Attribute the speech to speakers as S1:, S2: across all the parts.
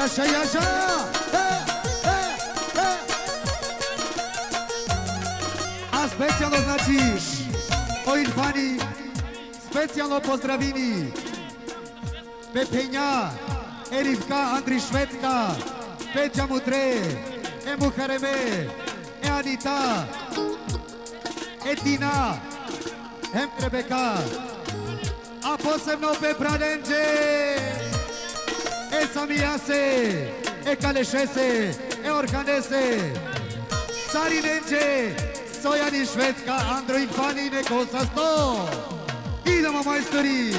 S1: Iașa, Iașa! A specijalno znači o Irfani, specijalno pozdravini Pepenja, Erifka, Andri Švedska, Peđa Mudre, Emu Hareme, Anita, Tina, Rebeka, a posebno Pepradenđe, Samijase, Kalešese, Orhanese, Sarinenđe, Sojani Švedska, Andro Infani, neko sa 100. Idemo majstori!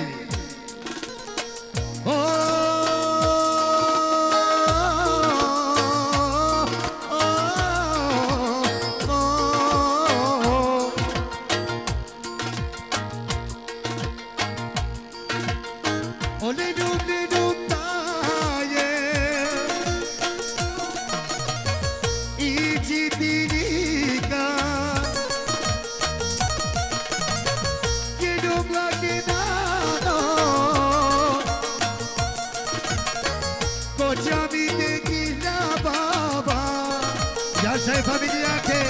S1: Iașa e familia che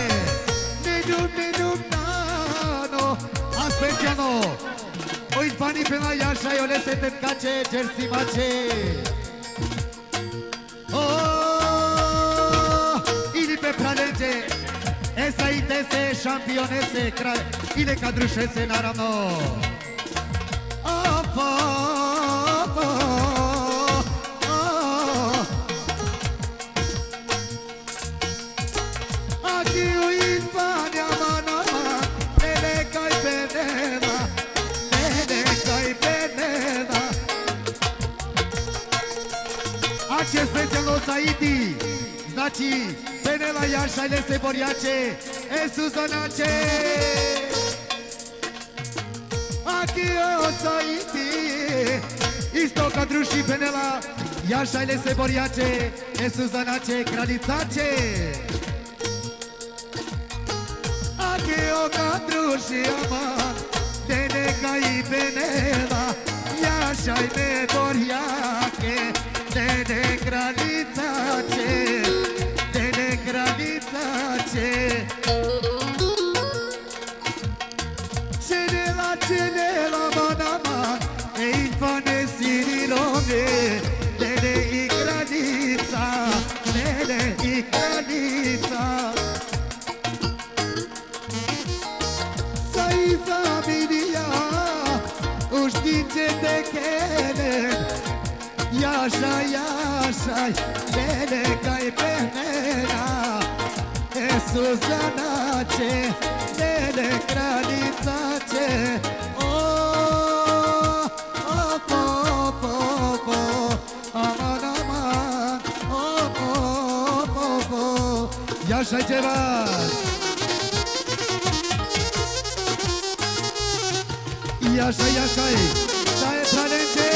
S1: Nedum nano Aspettiamo O Irfani pe la Iașa Eu le setem cace Jersey mace Ili pe pralege Esa itese Šampionese Ile kadrušese naravno Акция специјално за Иди, значи Пенела Јаша или се борјаче, Сузаначе. Акија за Иди, исто кадруши Пенела Јаша или се борјаче, Сузаначе, кралицаче. Акија кадруши ама, Денека и Пенела Јаша и ме борјаке. Dede kraljicače, dede kraljicače. Čenela manama, Infane sirirome, dede i kraljica, dede i kraljica. Sa i familija, uštićete kene, Iașa, Iașa, Deneka i Penela, Suzanace, Dede kraljicace. Aman, aman, Iașa cevaz. Iașa, Iașa, sa e planete.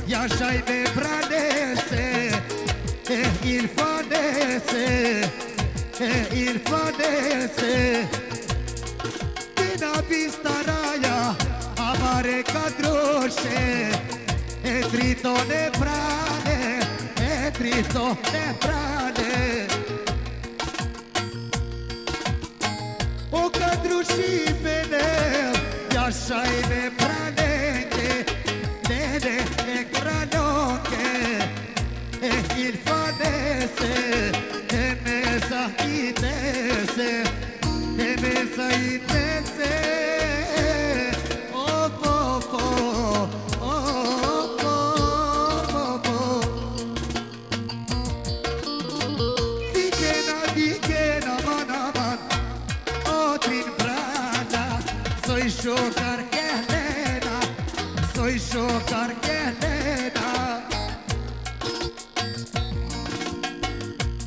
S1: Iașa-i me pranese, Irfanese. Dina pistaraja, amare kadroše, trito ne prane, trito ne prane. O kadruši me shaime pralenge nene ekralonge il fadese temesa itese oh oh oh Digena manaman otrin brada soy șocar Helena soy șocar Helena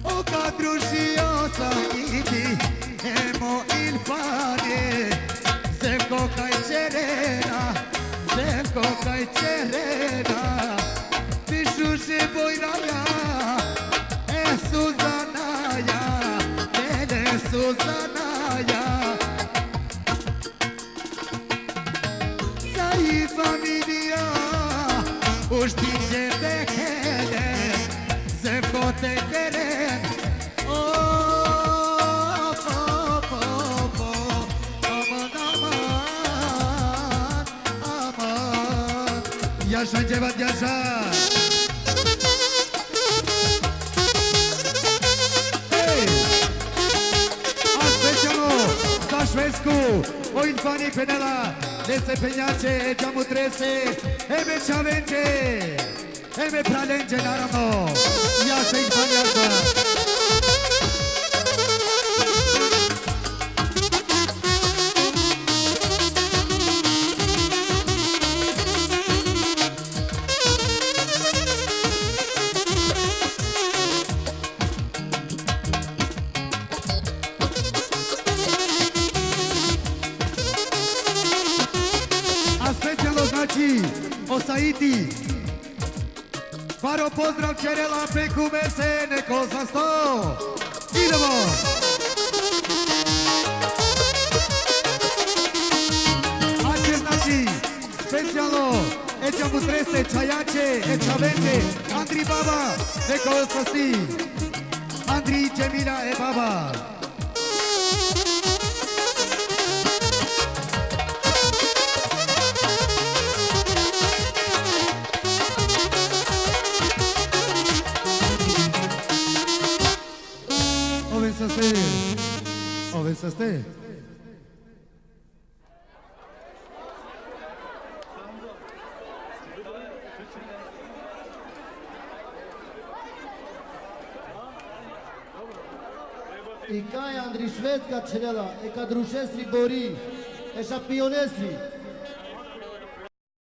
S1: o cadrușiosa iti emo il pane Zemco cai cerena Pișușe boiraia e Suzanaia Ele Suzanaia Să-i familia uștice de hele Zemco te teren Yaşa Cevat yaşa Hey Aspeciano Sașvescu O infani penela Dese penjače Džamu trese Eme čavenče Eme pralenče naravno Yaşa infani yaşa Osaiti Varo pozdrav Čerela Peku Mesene Ko za 100 Idemo A ce znači Specijalno Eća Mutrese Čajače Ečavete Andri Baba Neko sasti Andri Cemila e Baba Ove să stea.
S2: I kaj Andri Švedska črela, e kad rušestri bori, e ša pionestri.